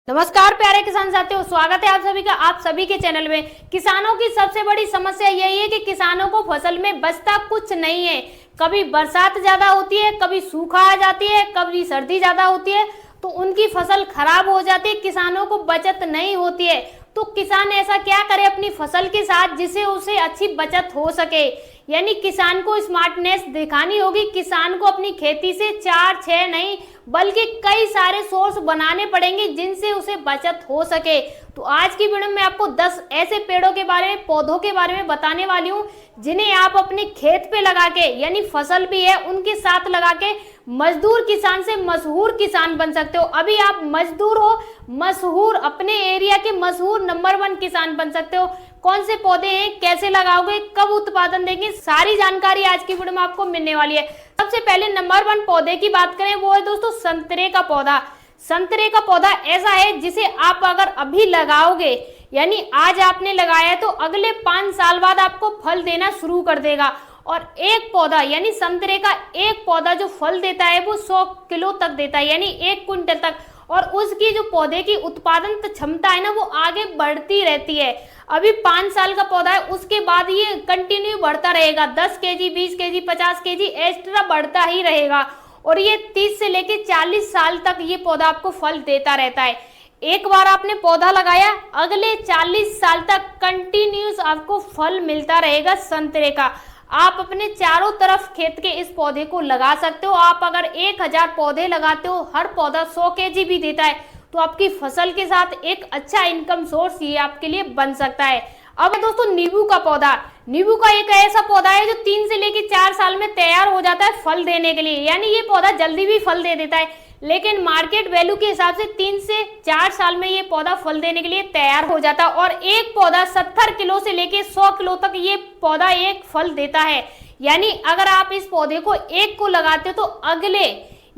नमस्कार प्यारे किसान साथियों, स्वागत है आप सभी का आप सभी के चैनल में। किसानों की सबसे बड़ी समस्या यही है कि किसानों को फसल में बचता कुछ नहीं है। कभी बरसात ज्यादा होती है, कभी सूखा आ जाती है, कभी सर्दी ज्यादा होती है तो उनकी फसल खराब हो जाती है, किसानों को बचत नहीं होती है। तो किसान ऐसा क्या करे अपनी फसल के साथ जिससे उसे अच्छी बचत हो सके। यानी किसान को स्मार्टनेस दिखानी होगी। किसान को अपनी खेती से 4-6 नहीं बल्कि कई सारे सोर्स बनाने पड़ेंगे जिनसे उसे बचत हो सके। तो आज की वीडियो में आपको 10 ऐसे पेड़ों के बारे में, पौधों के बारे में बताने वाली हूँ जिन्हें आप अपने खेत पे लगा के, यानी फसल भी है उनके साथ लगा के मजदूर किसान से मशहूर किसान बन सकते हो। अभी आप मजदूर हो, मशहूर, अपने एरिया के मशहूर नंबर 1 किसान बन सकते हो। कौन से पौधे हैं, कैसे लगाओगे, कब उत्पादन देंगे, सारी जानकारी आज की वीडियो में आपको मिलने वाली है। सबसे पहले नंबर 1 पौधे की बात करें, वो है दोस्तों संतरे का पौधा। संतरे का पौधा ऐसा है जिसे आप अगर अभी लगाओगे, यानी आज आपने लगाया तो अगले 5 साल बाद आपको फल देना शुरू कर देगा। और एक पौधा यानी संतरे का एक पौधा जो फल देता है वो 100 किलो तक देता है, यानी 1 क्विंटल तक। और उसकी जो पौधे की उत्पादन क्षमता है ना, वो आगे बढ़ती रहती है। अभी 5 साल का पौधा है, उसके बाद ये कंटिन्यू बढ़ता रहेगा। 10 केजी, 20 केजी, 50 केजी एक्स्ट्रा बढ़ता ही रहेगा। और ये 30 से लेके 40 साल तक ये पौधा आपको फल देता रहता है। एक बार आपने पौधा लगाया, अगले 40 साल तक कंटिन्यूस आपको फल मिलता रहेगा संतरे का। आप अपने चारों तरफ खेत के इस पौधे को लगा सकते हो। आप अगर 1000 पौधे लगाते हो, हर पौधा 100 केजी भी देता है, तो आपकी फसल के साथ एक अच्छा इनकम सोर्स ये आपके लिए बन सकता है। अब दोस्तों नींबू का पौधा। नींबू का एक ऐसा पौधा है जो 3 से लेकर 4 साल में तैयार हो जाता है फल देने के लिए, यानी ये पौधा जल्दी भी फल दे देता है। लेकिन मार्केट वैल्यू के हिसाब से 3 से 4 साल में ये पौधा फल देने के लिए तैयार हो जाता है। और एक पौधा 70 किलो से लेके 100 किलो तक ये पौधा एक फल देता है। यानी अगर आप इस पौधे को एक को लगाते हो तो अगले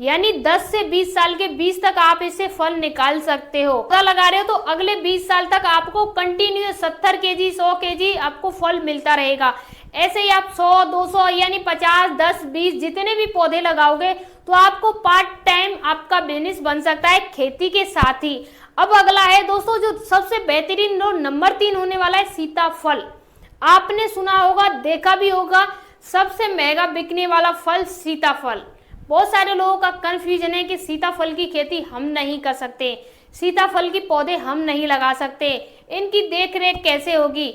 यानी 10 से 20 साल के बीच तक आप इससे फल निकाल सकते हो। पौधा लगा रहे हो तो अगले 20 साल तक आपको कंटिन्यू 70 केजी, 100 केजी आपको फल मिलता रहेगा। ऐसे ही आप 100, 200 यानी 50, 10, 20 जितने भी पौधे लगाओगे तो आपको पार्ट टाइम आपका बिजनेस बन सकता है खेती के साथ ही। अब अगला है दोस्तों जो सबसे बेहतरीन और नंबर 3 होने वाला है सीताफल। आपने सुना होगा, देखा भी होगा, सबसे महंगा बिकने वाला फल सीताफल। बहुत सारे लोगों का कंफ्यूजन है कि सीताफल की खेती हम नहीं कर सकते, सीताफल के पौधे हम नहीं लगा सकते, इनकी देखरेख कैसे होगी,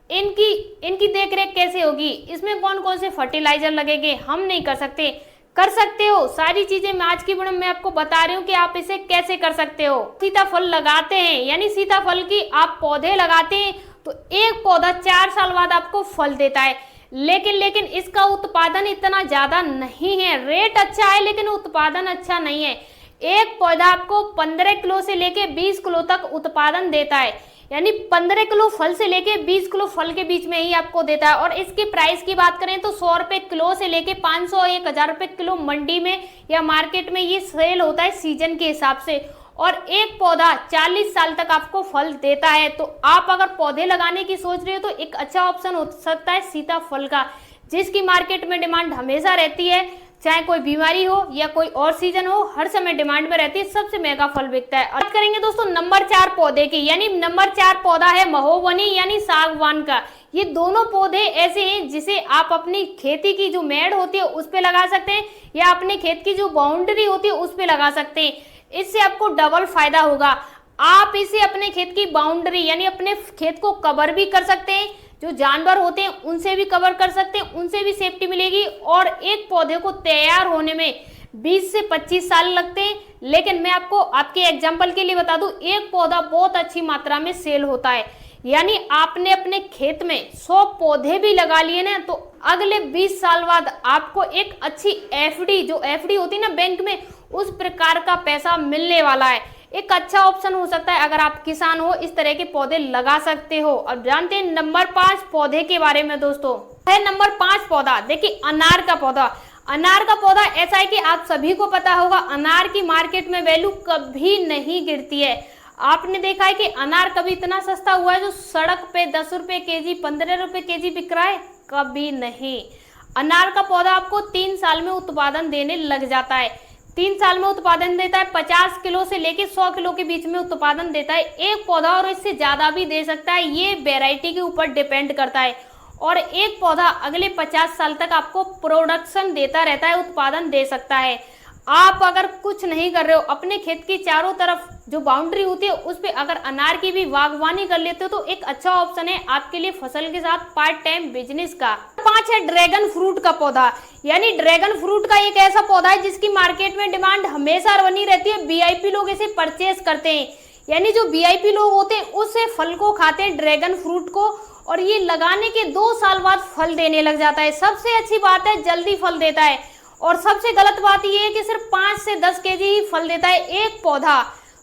इनकी देखरेख कैसे होगी, इसमें कौन कौन से फर्टिलाइजर लगेंगे, हम नहीं कर सकते। कर सकते हो, सारी चीजें मैं आज की वीडियो में आपको बता रही हूँ कि आप इसे कैसे कर सकते हो। सीताफल लगाते हैं, यानी सीताफल की आप पौधे लगाते हैं तो एक पौधा 4 साल बाद आपको फल देता है। लेकिन इसका उत्पादन इतना ज्यादा नहीं है। रेट अच्छा है लेकिन उत्पादन अच्छा नहीं है। एक पौधा आपको 15 किलो से लेके 20 किलो तक उत्पादन देता है, यानी 15 किलो फल से लेके 20 किलो फल के बीच में ही आपको देता है। और इसके प्राइस की बात करें तो 100 रुपए किलो से लेके 500, 1000 रुपए किलो मंडी में या मार्केट में ये सेल होता है सीजन के हिसाब से। और एक पौधा 40 साल तक आपको फल देता है। तो आप अगर पौधे लगाने की सोच रहे हो तो एक अच्छा ऑप्शन हो सकता है सीताफल का, जिसकी मार्केट में डिमांड हमेशा रहती है। चाहे कोई बीमारी हो या कोई और सीजन हो, हर समय डिमांड में रहती है, सबसे महंगा फल बिकता है। बात करेंगे दोस्तों नंबर 4 पौधे की, यानी नंबर 4 पौधा है महोगनी यानी सागवान का। ये दोनों पौधे ऐसे हैं जिसे आप अपनी खेती की जो मेड़ होती है उस पे लगा सकते हैं या अपने खेत की जो बाउंड्री होती है उस पे लगा सकते हैं। इससे आपको डबल फायदा होगा। आप इसे अपने खेत की बाउंड्री यानी अपने खेत को कवर भी कर सकते हैं, जो जानवर होते हैं उनसे भी कवर कर सकते हैं, उनसे भी सेफ्टी मिलेगी। और एक पौधे को तैयार होने में 20 से 25 साल लगते हैं। लेकिन मैं आपको आपके एग्जांपल के लिए बता दूं, एक पौधा बहुत अच्छी मात्रा में सेल होता है। यानी आपने अपने खेत में 100 पौधे भी लगा लिए ना, तो अगले 20 साल बाद आपको एक अच्छी एफडी, जो एफडी होती है ना बैंक में, उस प्रकार का पैसा मिलने वाला है। एक अच्छा ऑप्शन हो सकता है अगर आप किसान हो, इस तरह के पौधे लगा सकते हो। अब जानते हैं नंबर 5 पौधे के बारे में दोस्तों। है नंबर 5 पौधा, देखिए अनार का पौधा। अनार का पौधा ऐसा है कि आप सभी को पता होगा, अनार की मार्केट में वैल्यू कभी नहीं गिरती है। आपने देखा है कि अनार कभी इतना सस्ता हुआ है जो सड़क पे 10 रुपए केजी, 15 रुपए केजी बिक रहा है? कभी नहीं। अनार का पौधा आपको 3 साल में उत्पादन देने लग जाता है। 3 साल में उत्पादन देता है 50 किलो से लेके 100 किलो के बीच में उत्पादन देता है एक पौधा, और इससे ज्यादा भी दे सकता है। ये वैरायटी के ऊपर डिपेंड करता है। और एक पौधा अगले 50 साल तक आपको प्रोडक्शन देता रहता है, उत्पादन दे सकता है। आप अगर कुछ नहीं कर रहे हो, अपने खेत की चारों तरफ जो बाउंड्री होती है उस पे अगर अनार की भी बागवानी कर लेते हो तो एक अच्छा ऑप्शन है आपके लिए फसल के साथ पार्ट टाइम बिजनेस का। 5 है ड्रैगन फ्रूट का पौधा। यानी ड्रैगन फ्रूट का एक ऐसा पौधा है जिसकी मार्केट में डिमांड हमेशा बनी रहती है। वीआईपी लोग इसे परचेज करते हैं, यानी जो वीआईपी लोग होते हैं उससे फल को खाते हैं, ड्रैगन फ्रूट को, और ये लगाने के 2 साल बाद फल देने लग जाता है। सबसे अच्छी बात है जल्दी फल देता है, और सबसे गलत बात ये है कि सिर्फ 5 से 10 केजी ही फल देता है एक पौधा।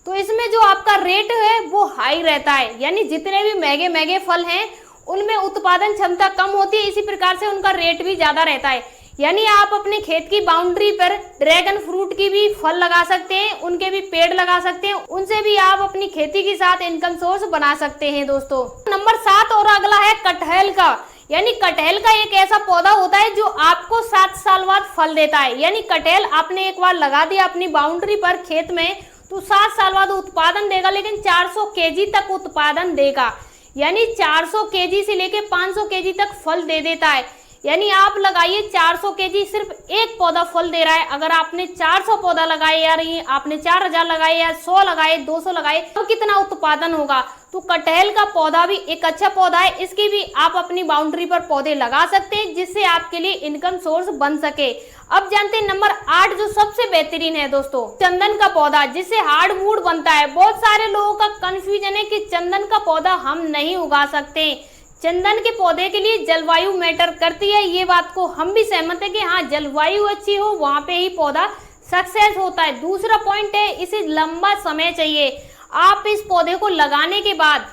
तो इसमें जो आपका रेट है वो हाई रहता है, यानी जितने भी महंगे महंगे फल हैं उनमें उत्पादन क्षमता कम होती है, इसी प्रकार से उनका रेट भी ज्यादा रहता है। यानी आप अपने खेत की बाउंड्री पर ड्रैगन फ्रूट की भी फल लगा सकते हैं, उनके भी पेड़ लगा सकते हैं, उनसे भी आप अपनी खेती के साथ इनकम सोर्स बना सकते हैं दोस्तों। नंबर 7 और अगला है कटहल का। यानी कटहल का एक ऐसा पौधा होता है जो आपको 7 साल बाद फल देता है। यानी कटहल आपने एक बार लगा दिया अपनी बाउंड्री पर खेत में तो 7 साल बाद उत्पादन देगा, लेकिन 400 केजी तक उत्पादन देगा। यानी 400 केजी से लेके 500 केजी तक फल दे देता है। यानी आप लगाइए 400 केजी, सिर्फ एक पौधा फल दे रहा है। अगर आपने 400 पौधा लगाए या आपने 4000 लगाए या 100 लगाए 200 लगाए तो कितना उत्पादन होगा। तो कटहल का पौधा भी एक अच्छा पौधा है, इसकी भी आप अपनी बाउंड्री पर पौधे लगा सकते हैं जिससे आपके लिए इनकम सोर्स बन सके। अब जानते हैं नंबर 8 जो सबसे बेहतरीन है दोस्तों, चंदन का पौधा, जिससे हार्डवुड बनता है। बहुत सारे लोगों का कंफ्यूजन है कि चंदन का पौधा हम नहीं उगा सकते। चंदन के पौधे के लिए जलवायु मैटर करती है, ये बात को हम भी सहमत है कि हाँ जलवायु अच्छी हो वहां पे ही पौधा सक्सेस होता है। दूसरा पॉइंट है इसे लंबा समय चाहिए। आप इस पौधे को लगाने के बाद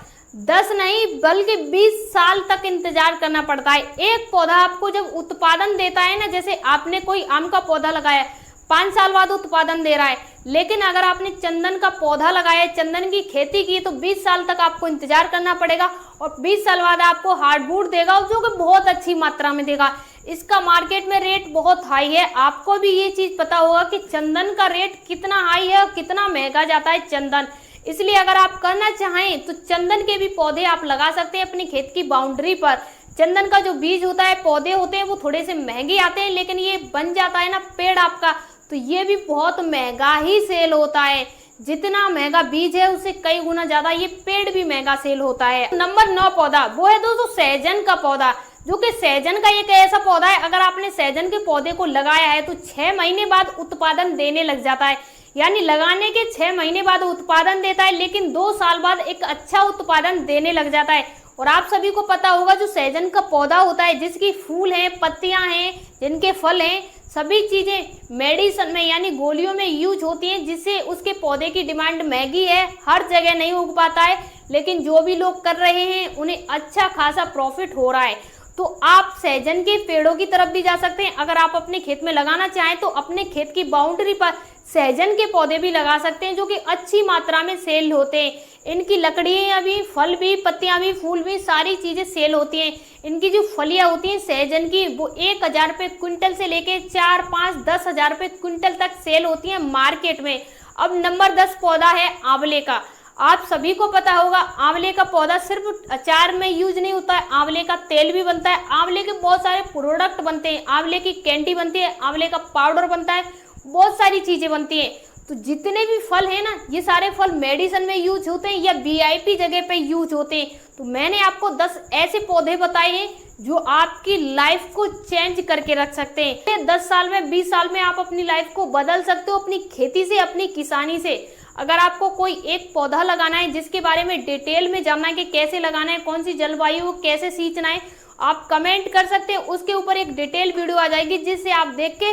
10 नहीं बल्कि 20 साल तक इंतजार करना पड़ता है। एक पौधा आपको जब उत्पादन देता है ना, जैसे आपने कोई आम का पौधा लगाया 5 साल बाद उत्पादन दे रहा है, लेकिन अगर आपने चंदन का पौधा लगाया, चंदन की खेती की, तो 20 साल तक आपको इंतजार करना पड़ेगा और 20 साल बाद आपको हार्डवुड देगा जो कि बहुत अच्छी मात्रा में देगा। इसका मार्केट में रेट बहुत हाई है। आपको भी ये चीज पता होगा कि चंदन का रेट कितना हाई है और कितना महंगा जाता है चंदन। इसलिए अगर आप करना चाहें तो चंदन के भी पौधे आप लगा सकते हैं अपनी खेत की बाउंड्री पर। चंदन का जो बीज होता है, पौधे होते हैं, वो थोड़े से महंगे आते हैं, लेकिन ये बन जाता है ना पेड़ आपका, तो ये भी बहुत महंगा ही सेल होता है। जितना महंगा बीज है उससे कई गुना ज्यादा ये पेड़ भी महंगा सेल होता है। नंबर 9 पौधा वो है दोस्तों सहजन का पौधा, जो कि सहजन का एक ऐसा पौधा है अगर आपने सहजन के पौधे को लगाया है तो 6 महीने बाद उत्पादन देने लग जाता है। यानी लगाने के 6 महीने बाद उत्पादन देता है, लेकिन 2 साल बाद एक अच्छा उत्पादन देने लग जाता है। और आप सभी को पता होगा जो सहजन का पौधा होता है, जिसकी फूल हैं, पत्तियां हैं, जिनके फल हैं, सभी चीजें मेडिसिन में यानी गोलियों में यूज होती हैं, जिससे उसके पौधे की डिमांड महंगी है, हर जगह नहीं उग पाता है, लेकिन जो भी लोग कर रहे हैं उन्हें अच्छा खासा प्रॉफिट हो रहा है। तो आप सहजन के पेड़ों की तरफ भी जा सकते हैं। अगर आप अपने खेत में लगाना चाहें तो अपने खेत की बाउंड्री पर सहजन के पौधे भी लगा सकते हैं, जो कि अच्छी मात्रा में सेल होते हैं। इनकी लकड़ियां भी, फल भी, पत्तियां भी, फूल भी, सारी चीजें सेल होती हैं। इनकी जो फलियां होती हैं सहजन की, वो 1000 रुपये क्विंटल से लेके 4, 5, 10,000 रुपये क्विंटल तक सेल होती है मार्केट में। अब नंबर 10 पौधा है आंवले का। आप सभी को पता होगा आंवले का पौधा सिर्फ अचार में यूज नहीं होता है, आंवले का तेल भी बनता है, आंवले के बहुत सारे प्रोडक्ट बनते हैं, आंवले की कैंडी बनती है, आंवले का पाउडर बनता है, बहुत सारी चीजें बनती हैं। तो जितने भी फल है ना, ये सारे फल मेडिसिन में यूज होते हैं या वीआईपी जगह पे यूज होते हैं। तो मैंने आपको 10 ऐसे पौधे बताए हैं जो आपकी लाइफ को चेंज करके रख सकते हैं। 10 साल में, 20 साल में आप अपनी लाइफ को बदल सकते हो अपनी खेती से, अपनी किसानी से। अगर आपको कोई एक पौधा लगाना है जिसके बारे में डिटेल में जानना है कि कैसे लगाना है, कौन सी जलवायु को कैसे सींचना है, आप कमेंट कर सकते हैं। उसके ऊपर एक डिटेल वीडियो आ जाएगी जिससे आप देख के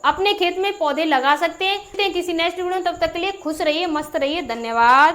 अपने खेत में पौधे लगा सकते हैं। किसी नेक्स्ट वीडियो में, तब तक के लिए खुश रहिए, मस्त रहिए, धन्यवाद।